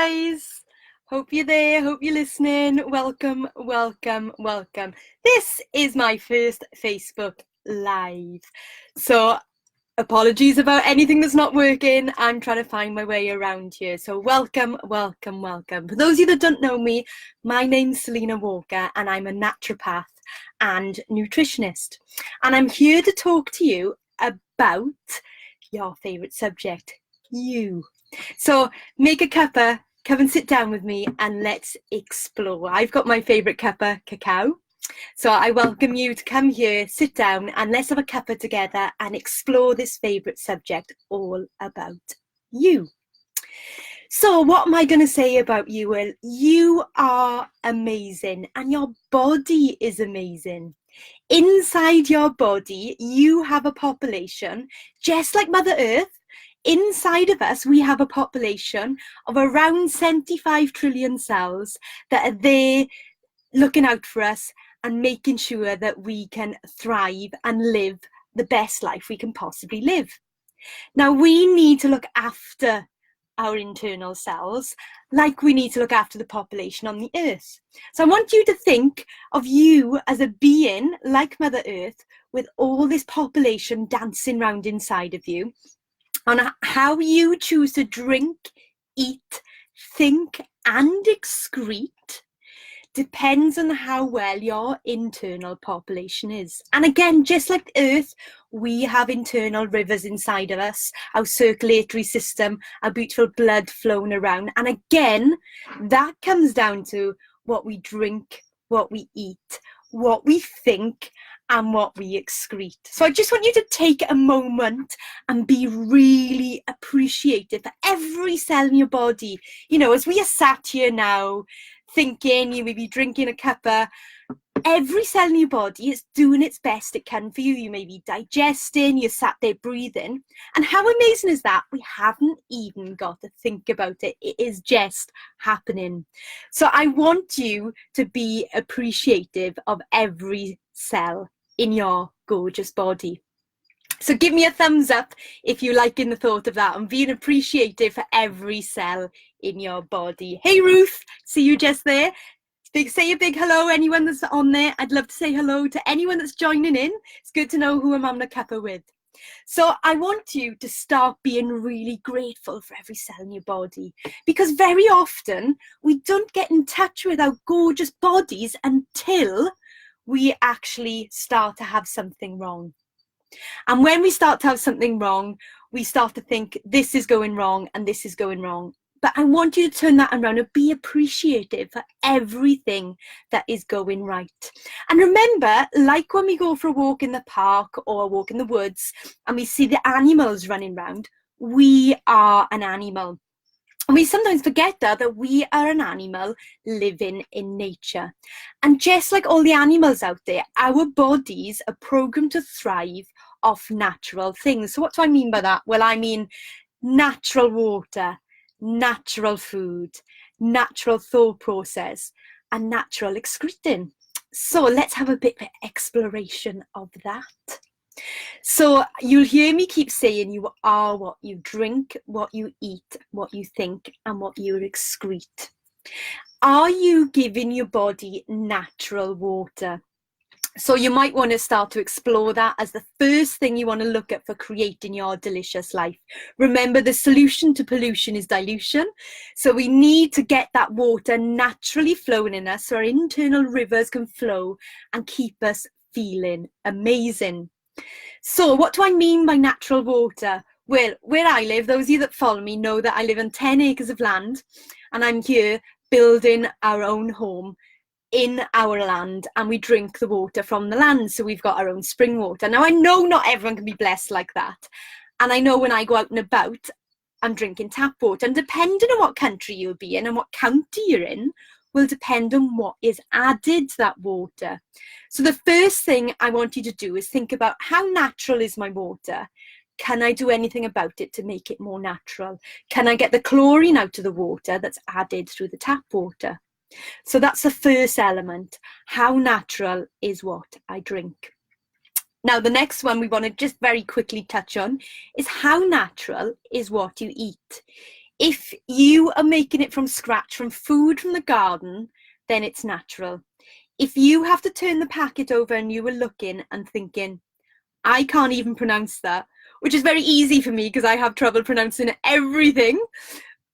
guys. Hope you're there. Hope you're listening. Welcome, welcome, welcome. This is my first Facebook Live. So apologies about anything that's not working. I'm trying to find my way around here. So welcome, welcome, welcome. For those of you that don't know me, my name's Selena Walker and I'm a naturopath and nutritionist. And I'm here to talk to you about your favourite subject, you. So make a cuppa, come and sit down with me and let's explore. I've got my favourite cuppa, cacao. So I welcome you to come here, sit down and let's have a cuppa together and explore this favourite subject all about you. So what am I going to say about you? Well, you are amazing and your body is amazing. Inside your body, you have a population, just like Mother Earth. Inside of us, we have a population of around 75 trillion cells that are there looking out for us and making sure that we can thrive and live the best life we can possibly live. Now, we need to look after our internal cells like we need to look after the population on the earth. So I want you to think of you as a being like Mother Earth with all this population dancing around inside of you. On how you choose to drink, eat, think and excrete depends on how well your internal population is. And again, just like Earth, we have internal rivers inside of us, our circulatory system, our beautiful blood flowing around. And again, that comes down to what we drink, what we eat, what we think, and what we excrete. So I just want you to take a moment and be really appreciative for every cell in your body. You know, as we are sat here now, thinking, you may be drinking a cuppa, every cell in your body is doing its best it can for you. You may be digesting, you're sat there breathing. And how amazing is that? We haven't even got to think about it. It is just happening. So I want you to be appreciative of every cell in your gorgeous body. So give me a thumbs up if you're liking the thought of that and being appreciative for every cell in your body. Hey Ruth, see you just there. Say a big hello, anyone that's on there. I'd love to say hello to anyone that's joining in. It's good to know who I'm having a cuppa with. So I want you to start being really grateful for every cell in your body, because very often we don't get in touch with our gorgeous bodies until we actually start to have something wrong. And when we start to have something wrong, we start to think this is going wrong and this is going wrong. But I want you to turn that around and be appreciative for everything that is going right. And remember, like when we go for a walk in the park or a walk in the woods and we see the animals running around, we are an animal. And we sometimes forget that we are an animal living in nature. And just like all the animals out there, our bodies are programmed to thrive off natural things. So what do I mean by that? Well, I mean natural water, natural food, natural thought process, and natural excreting. So let's have a bit of exploration of that. So you'll hear me keep saying you are what you drink, what you eat, what you think, and what you excrete. Are you giving your body natural water? So you might want to start to explore that as the first thing you want to look at for creating your delicious life. Remember, the solution to pollution is dilution. So we need to get that water naturally flowing in us so our internal rivers can flow and keep us feeling amazing. So what do I mean by natural water? Well, where I live, those of you that follow me know that I live on 10 acres of land and I'm here building our own home in our land, and we drink the water from the land. So we've got our own spring water. Now I know not everyone can be blessed like that. And I know when I go out and about, I'm drinking tap water, and depending on what country you'll be in and what county you're in will depend on what is added to that water. So the first thing I want you to do is think about how natural is my water? Can I do anything about it to make it more natural? Can I get the chlorine out of the water that's added through the tap water? So that's the first element. How natural is what I drink? Now, the next one we want to just very quickly touch on is how natural is what you eat. If you are making it from scratch, from food from the garden, then it's natural. If you have to turn the packet over and you were looking and thinking, I can't even pronounce that, which is very easy for me because I have trouble pronouncing everything.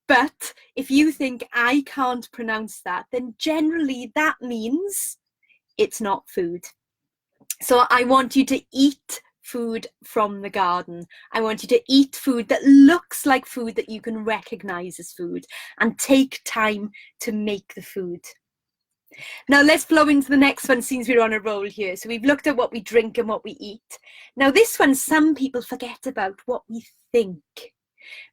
But if you think I can't pronounce that, then generally that means it's not food. So I want you to eat food from the garden. I want you to eat food that looks like food that you can recognize as food, and take time to make the food. Now let's flow into the next one, since we're on a roll here. So we've looked at what we drink and what we eat. Now this one, some people forget about what we think.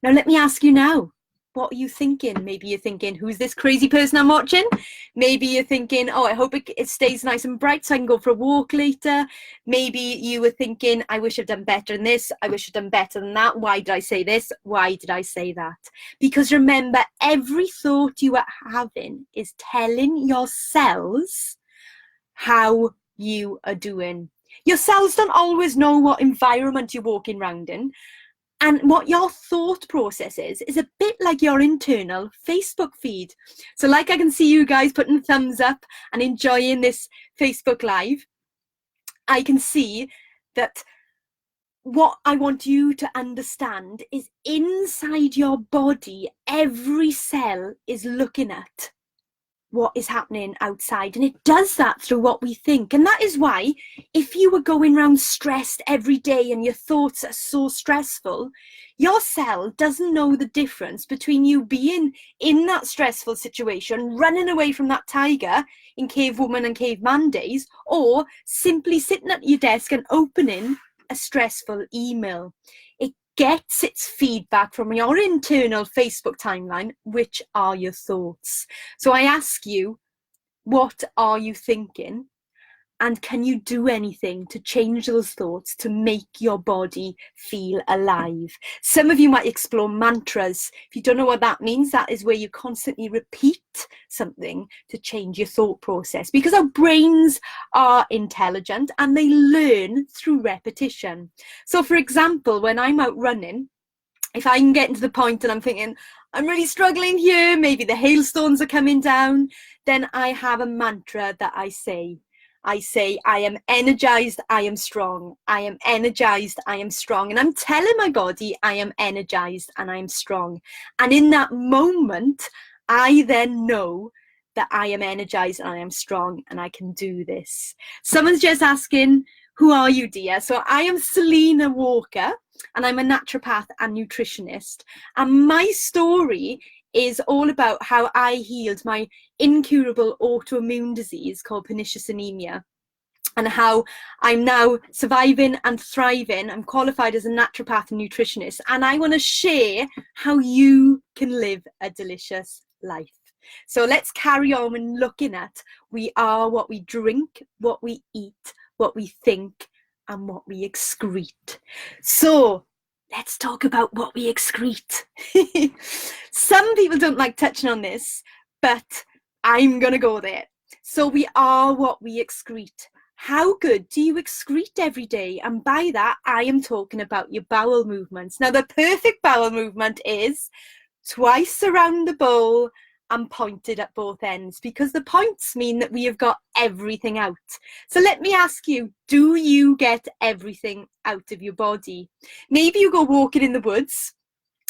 Now let me ask you now, what are you thinking? Maybe you're thinking, who's this crazy person I'm watching? Maybe you're thinking, oh, I hope it stays nice and bright so I can go for a walk later. Maybe you were thinking, I wish I'd done better than this. I wish I'd done better than that. Why did I say this? Why did I say that? Because remember, every thought you are having is telling your cells how you are doing. Your cells don't always know what environment you're walking around in. And what your thought process is a bit like your internal Facebook feed. So like I can see you guys putting thumbs up and enjoying this Facebook Live. I can see that what I want you to understand is inside your body, every cell is looking at what is happening outside, and it does that through what we think. And that is why if you were going around stressed every day and your thoughts are so stressful, your cell doesn't know the difference between you being in that stressful situation, running away from that tiger in cavewoman and caveman days, or simply sitting at your desk and opening a stressful email. It gets its feedback from your internal Facebook timeline, which are your thoughts. So I ask you, what are you thinking? And can you do anything to change those thoughts to make your body feel alive? Some of you might explore mantras. If you don't know what that means, that is where you constantly repeat something to change your thought process, because our brains are intelligent and they learn through repetition. So for example, when I'm out running, if I can get to the point and I'm thinking, I'm really struggling here, maybe the hailstones are coming down, then I have a mantra that I say. I say, I am energized, I am strong. I am energized, I am strong. And I'm telling my body, I am energized and I am strong. And in that moment, I then know that I am energized and I am strong and I can do this. Someone's just asking, who are you, dear? So I am Selena Walker, and I'm a naturopath and nutritionist. And my story is all about how I healed my incurable autoimmune disease called pernicious anemia, and how I'm now surviving and thriving. I'm qualified as a naturopath and nutritionist, and I want to share how you can live a delicious life. So let's carry on and looking at, we are what we drink, what we eat, what we think, and what we excrete. So let's talk about what we excrete. Some people don't like touching on this, but I'm going to go there. So we are what we excrete. How good do you excrete every day? And by that, I am talking about your bowel movements. Now, the perfect bowel movement is twice around the bowl and pointed at both ends, because the points mean that we have got everything out. So let me ask you, do you get everything out of your body? Maybe you go walking in the woods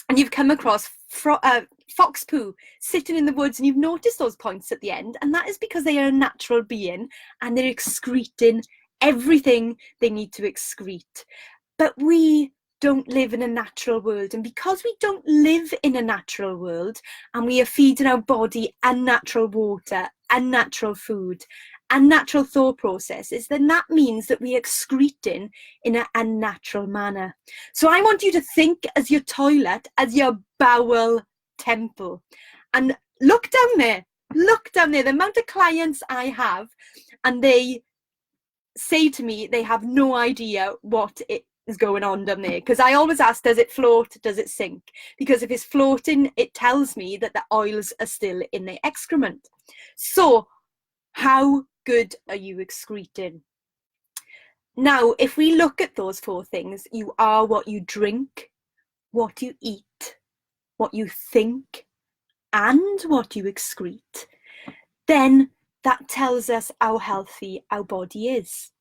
and you've come across fox poo sitting in the woods, and you've noticed those points at the end, and that is because they are a natural being and they're excreting everything they need to excrete. But we don't live in a natural world, and because we don't live in a natural world and we are feeding our body unnatural water, unnatural food, unnatural thought processes, then that means that we're excreting in an unnatural manner. So I want you to think as your toilet as your bowel temple, and look down there, the amount of clients I have, and they say to me they have no idea what it is going on down there, because I always ask, does it float, does it sink? Because if it's floating, it tells me that the oils are still in the excrement. So how good are you excreting? Now, if we look at those four things, you are what you drink, what you eat, what you think, and what you excrete, then that tells us how healthy our body is.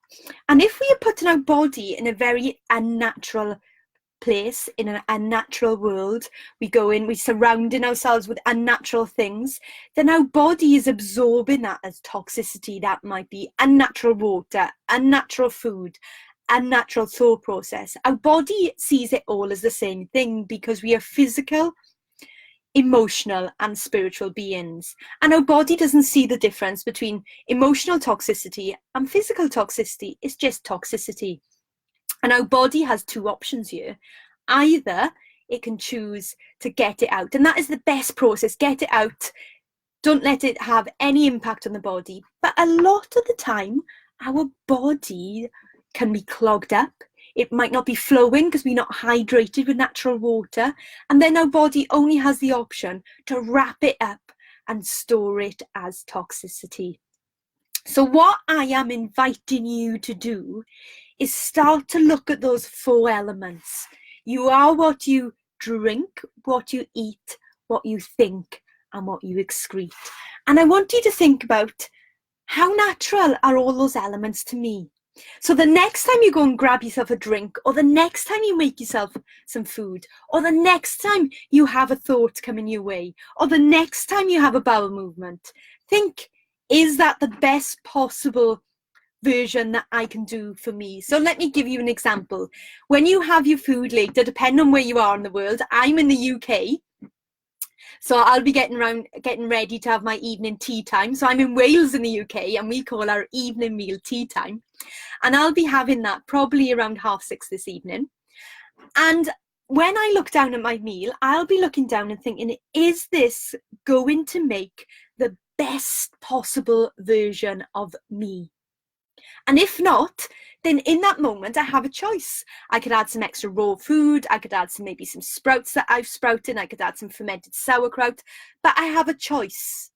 And if we are putting our body in a very unnatural place, in an unnatural world, we go in, we're surrounding ourselves with unnatural things, then our body is absorbing that as toxicity. That might be unnatural water, unnatural food, unnatural thought process. Our body sees it all as the same thing because we are physical, emotional and spiritual beings, and our body doesn't see the difference between emotional toxicity and physical toxicity. It's just toxicity. And our body has two options here. Either it can choose to get it out, and that is the best process. Get it out, don't let it have any impact on the body. But a lot of the time our body can be clogged up. It might not be flowing because we're not hydrated with natural water. And then our body only has the option to wrap it up and store it as toxicity. So what I am inviting you to do is start to look at those 4 elements. You are what you drink, what you eat, what you think, and what you excrete. And I want you to think about how natural are all those elements to me. So the next time you go and grab yourself a drink, or the next time you make yourself some food, or the next time you have a thought coming your way, or the next time you have a bowel movement, think, is that the best possible version that I can do for me? So let me give you an example. When you have your food later, depending on where you are in the world, I'm in the UK, so I'll be getting ready to have my evening tea time. So I'm in Wales in the UK, and we call our evening meal tea time. And I'll be having that probably around 6:30 this evening. And when I look down at my meal, I'll be looking down and thinking, is this going to make the best possible version of me? And if not, then in that moment, I have a choice. I could add some extra raw food. I could add maybe some sprouts that I've sprouted. I could add some fermented sauerkraut, but I have a choice.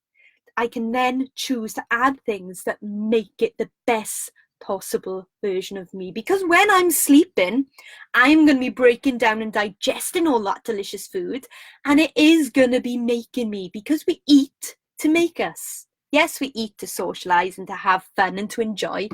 I can then choose to add things that make it the best possible version of me. Because when I'm sleeping, I'm going to be breaking down and digesting all that delicious food, and it is going to be making me, because we eat to make us. Yes, we eat to socialize and to have fun and to enjoy,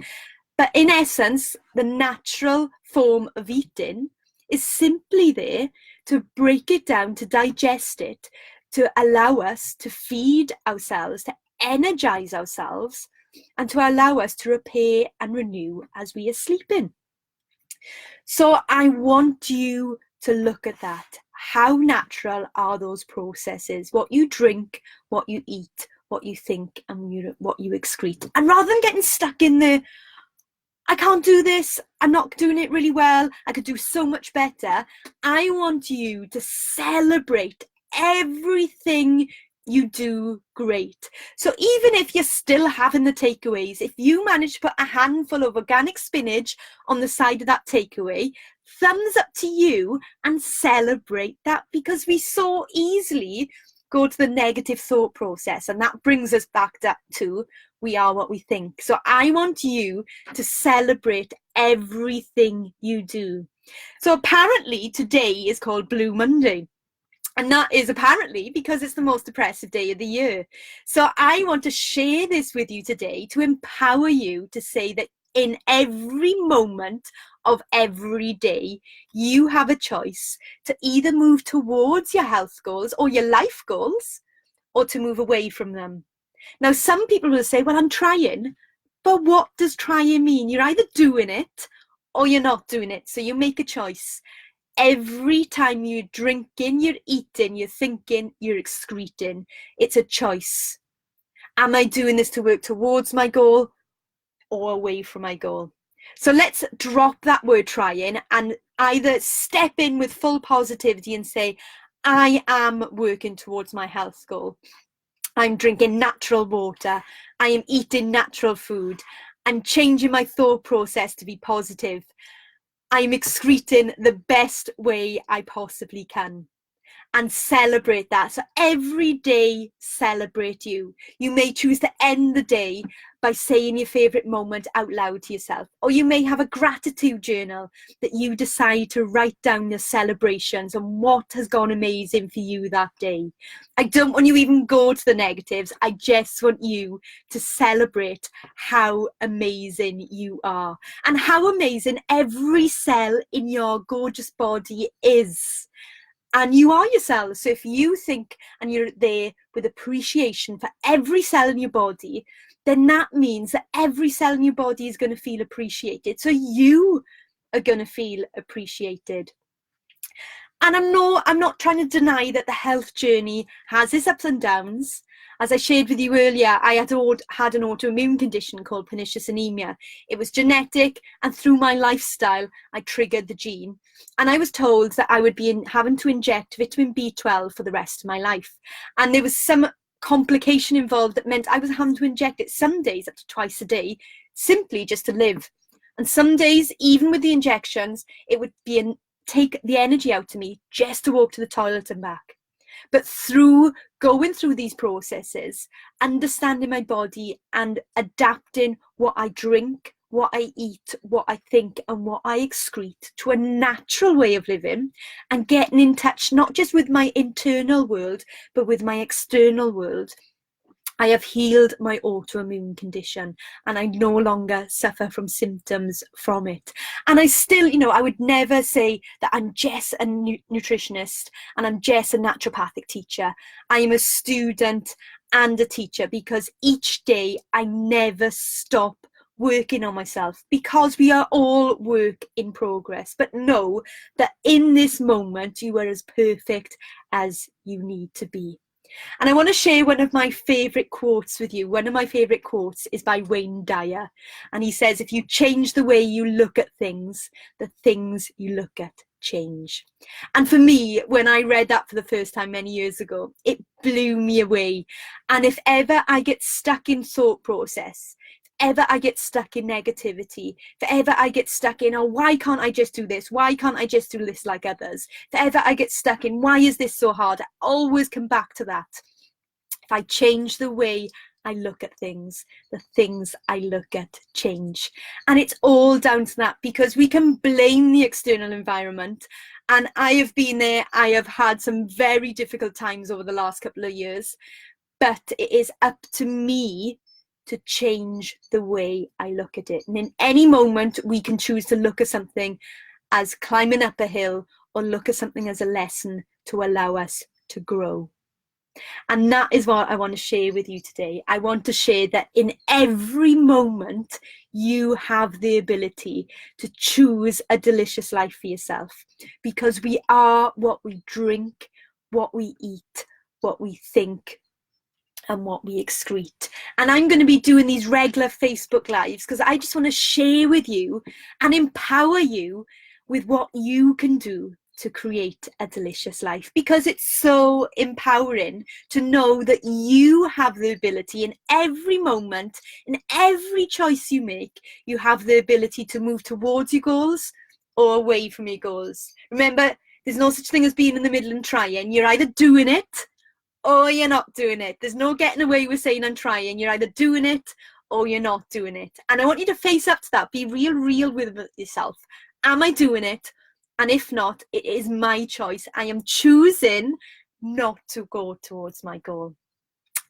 but in essence, the natural form of eating is simply there to break it down, to digest it, to allow us to feed ourselves, to energize ourselves, and to allow us to repair and renew as we are sleeping. So I want you to look at that. How natural are those processes? What you drink, what you eat, what you think, and what you excrete. And rather than getting stuck in the, I can't do this, I'm not doing it really well, I could do so much better, I want you to celebrate everything you do great. So even if you're still having the takeaways, if you manage to put a handful of organic spinach on the side of that takeaway, thumbs up to you and celebrate that, because we so easily go to the negative thought process, and that brings us back to we are what we think. So I want you to celebrate everything you do. So apparently today is called Blue Monday. And that is apparently because it's the most depressive day of the year. So I want to share this with you today to empower you to say that in every moment of every day, you have a choice to either move towards your health goals or your life goals, or to move away from them. Now, some people will say, well, I'm trying, but what does trying mean? You're either doing it or you're not doing it. So you make a choice. Every time you're drinking, you're eating, you're thinking, you're excreting. It's a choice. Am I doing this to work towards my goal or away from my goal? So let's drop that word trying and either step in with full positivity and say, I am working towards my health goal. I'm drinking natural water. I am eating natural food. I'm changing my thought process to be positive. I'm excreting the best way I possibly can. and celebrate that. So every day, celebrate you. You may choose to end the day by saying your favourite moment out loud to yourself. Or you may have a gratitude journal that you decide to write down your celebrations and what has gone amazing for you that day. I don't want you even go to the negatives. I just want you to celebrate how amazing you are and how amazing every cell in your gorgeous body is. And you are yourself. So if you think and you're there with appreciation for every cell in your body, then that means that every cell in your body is going to feel appreciated. So you are going to feel appreciated. And I'm not trying to deny that the health journey has its ups and downs. As I shared with you earlier, I had an autoimmune condition called pernicious anemia. It was genetic, and through my lifestyle, I triggered the gene. And I was told that I would be having to inject vitamin B12 for the rest of my life. And there was some complication involved that meant I was having to inject it some days up to twice a day, simply just to live. And some days, even with the injections, it would be take the energy out of me just to walk to the toilet and back. But through going through these processes, understanding my body and adapting what I drink, what I eat, what I think, and what I excrete to a natural way of living, and getting in touch not just with my internal world, but with my external world, I have healed my autoimmune condition and I no longer suffer from symptoms from it. And I still, I would never say that I'm just a nutritionist and I'm just a naturopathic teacher. I am a student and a teacher, because each day I never stop working on myself, because we are all work in progress. But know that in this moment, you are as perfect as you need to be. And I want to share one of my favourite quotes with you. One of my favourite quotes is by Wayne Dyer. And he says, if you change the way you look at things, the things you look at change. And for me, when I read that for the first time many years ago, it blew me away. And if ever I get stuck in thought process, ever I get stuck in negativity, if ever I get stuck in, oh, why can't I just do this? Why can't I just do this like others? If ever I get stuck in, why is this so hard? I always come back to that. If I change the way I look at things, the things I look at change. And it's all down to that, because we can blame the external environment. And I have been there. I have had some very difficult times over the last couple of years, but it is up to me to change the way I look at it. And in any moment, we can choose to look at something as climbing up a hill, or look at something as a lesson to allow us to grow. And that is what I want to share with you today. I want to share that in every moment, you have the ability to choose a delicious life for yourself, because we are what we drink, what we eat, what we think, and what we excrete. And I'm going to be doing these regular Facebook Lives because I just want to share with you and empower you with what you can do to create a delicious life, because it's so empowering to know that you have the ability in every moment, in every choice you make, you have the ability to move towards your goals or away from your goals. Remember, there's no such thing as being in the middle and trying. You're either doing it or you're not doing it. There's no getting away with saying I'm trying. You're either doing it or you're not doing it. And I want you to face up to that. Be real with yourself. Am I doing it? And if not, it is my choice. I am choosing not to go towards my goal.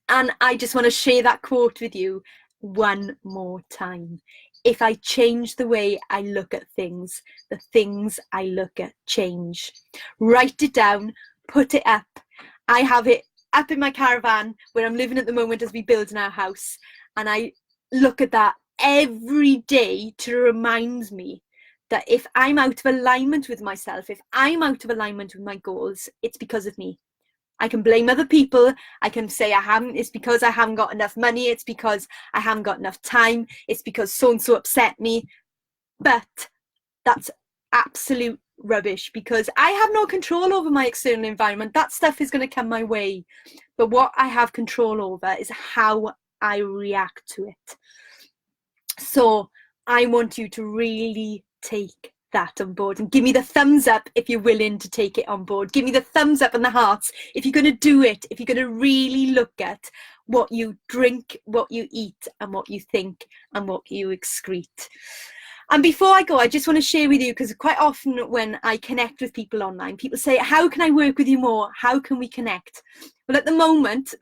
And I just want to share that quote with you one more time. If I change the way I look at things, the things I look at change. Write it down, put it up. I have it up in my caravan where I'm living at the moment as we build in our house. And I look at that every day to remind me that if I'm out of alignment with myself, if I'm out of alignment with my goals, it's because of me. I can blame other people. I can say it's because I haven't got enough money. It's because I haven't got enough time. It's because so-and-so upset me. But that's absolute rubbish, because I have no control over my external environment. That stuff is going to come my way. But what I have control over is how I react to it. So I want you to really take that on board, and give me the thumbs up if you're willing to take it on board. Give me the thumbs up and the hearts if you're going to do it, if you're going to really look at what you drink, what you eat, and what you think, and what you excrete. And before I go, I just want to share with you, because quite often when I connect with people online, people say, how can I work with you more? How can we connect? Well, at the moment,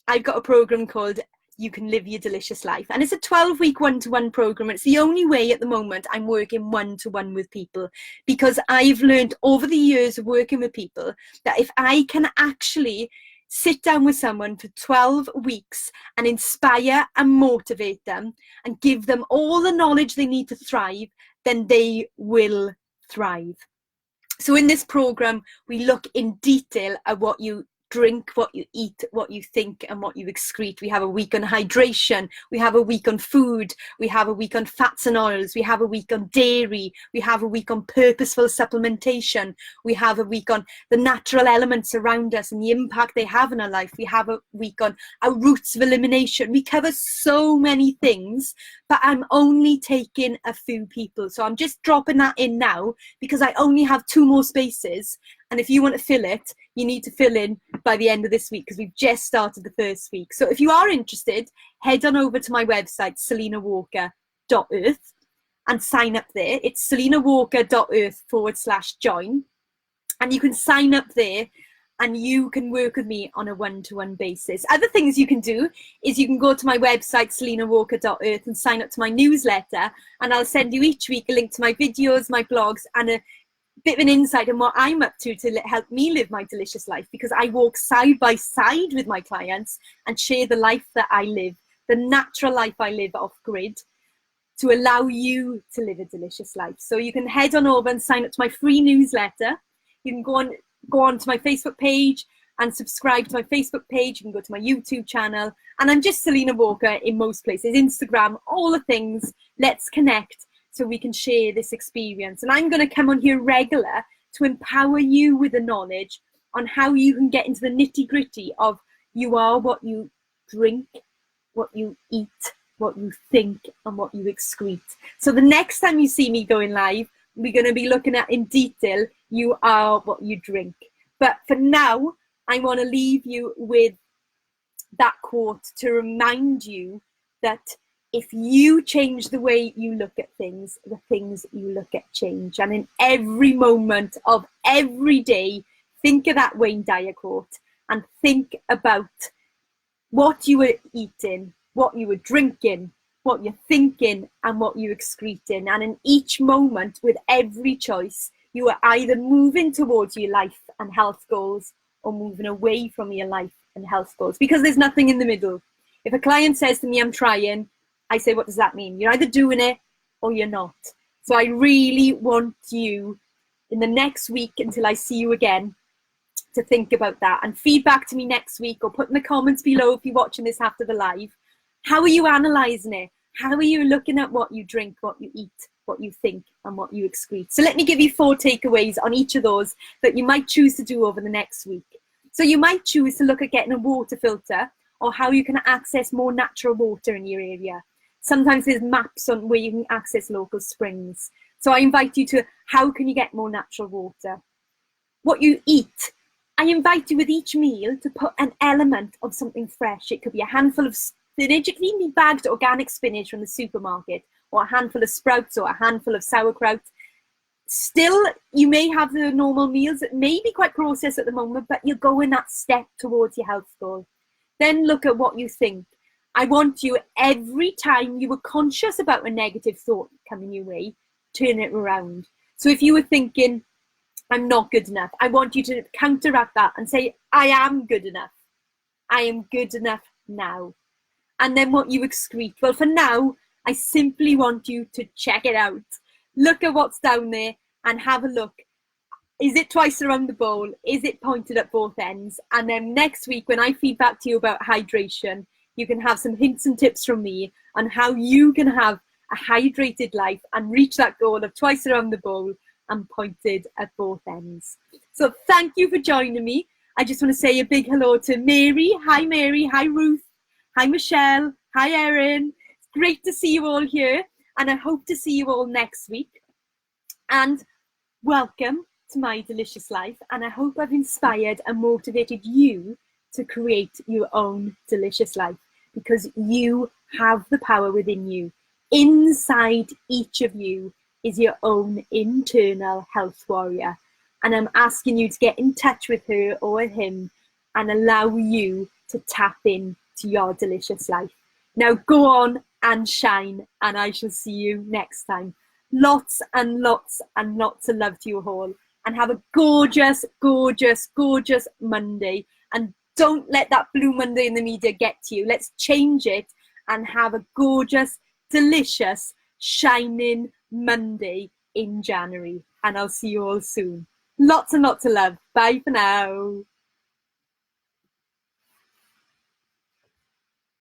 I've got a program called You Can Live Your Delicious Life. And it's a 12-week one-to-one program. It's the only way at the moment I'm working one-to-one with people, because I've learned over the years of working with people that if I can actually sit down with someone for 12 weeks and inspire and motivate them and give them all the knowledge they need to thrive, then they will thrive. So in this program, we look in detail at what you drink, what you eat, what you think, and what you excrete. We have a week on hydration. We have a week on food. We have a week on fats and oils. We have a week on dairy. We have a week on purposeful supplementation. We have a week on the natural elements around us and the impact they have in our life. We have a week on our roots of elimination. We cover so many things, but I'm only taking a few people. So I'm just dropping that in now because I only have 2 more spaces. And if you want to fill it, you need to fill in by the end of this week, because we've just started the first week. So if you are interested, head on over to my website, selinawalker.earth, and sign up there. It's selinawalker.earth/join. And you can sign up there and you can work with me on a one-to-one basis. Other things you can do is you can go to my website, selinawalker.earth, and sign up to my newsletter. And I'll send you each week a link to my videos, my blogs, and a bit of an insight on what I'm up to help me live my delicious life, because I walk side by side with my clients and share the life that I live, the natural life I live off grid, to allow you to live a delicious life. So you can head on over and sign up to my free newsletter. You can go on to my Facebook page and subscribe to my Facebook page. You can go to my YouTube channel, and I'm just Selina Walker in most places, Instagram, all the things. Let's connect so we can share this experience. And I'm going to come on here regular to empower you with the knowledge on how you can get into the nitty gritty of you are what you drink, what you eat, what you think, and what you excrete. So the next time you see me going live, we're going to be looking at in detail, you are what you drink. But for now, I want to leave you with that quote to remind you that if you change the way you look at things, the things you look at change. And in every moment of every day, think of that Wayne Dyer quote and think about what you were eating, what you were drinking, what you're thinking, and what you're excreting. And in each moment, with every choice, you are either moving towards your life and health goals or moving away from your life and health goals, because there's nothing in the middle. If a client says to me, I'm trying, I say, what does that mean? You're either doing it or you're not. So I really want you in the next week until I see you again to think about that and feedback to me next week, or put in the comments below if you're watching this after the live. How are you analysing it? How are you looking at what you drink, what you eat, what you think, and what you excrete? So let me give you 4 takeaways on each of those that you might choose to do over the next week. So you might choose to look at getting a water filter, or how you can access more natural water in your area. Sometimes there's maps on where you can access local springs. So I invite you to, how can you get more natural water? What you eat. I invite you with each meal to put an element of something fresh. It could be a handful of spinach. It can even be bagged organic spinach from the supermarket, or a handful of sprouts, or a handful of sauerkraut. Still, you may have the normal meals that may be quite processed at the moment, but you're going that step towards your health goal. Then look at what you think. I want you, every time you were conscious about a negative thought coming your way, turn it around. So if you were thinking, I'm not good enough, I want you to counteract that and say, I am good enough. I am good enough now. And then what you excrete. Well, for now, I simply want you to check it out. Look at what's down there and have a look. Is it twice around the bowl? Is it pointed at both ends? And then next week, when I feed back to you about hydration, you can have some hints and tips from me on how you can have a hydrated life and reach that goal of twice around the bowl and pointed at both ends. So thank you for joining me. I just want to say a big hello to Mary. Hi, Mary. Hi, Ruth. Hi, Michelle. Hi, Erin. It's great to see you all here. And I hope to see you all next week. And welcome to my delicious life, and I hope I've inspired and motivated you to create your own delicious life, because you have the power within you. Inside each of you is your own internal health warrior, and I'm asking you to get in touch with her or him and allow you to tap in to your delicious life. Now go on and shine, and I shall see you next time. Lots and lots and lots of love to you all, and have a gorgeous, gorgeous, gorgeous Monday. And don't let that Blue Monday in the media get to you. Let's change it and have a gorgeous, delicious, shining Monday in January. And I'll see you all soon. Lots and lots of love. Bye for now.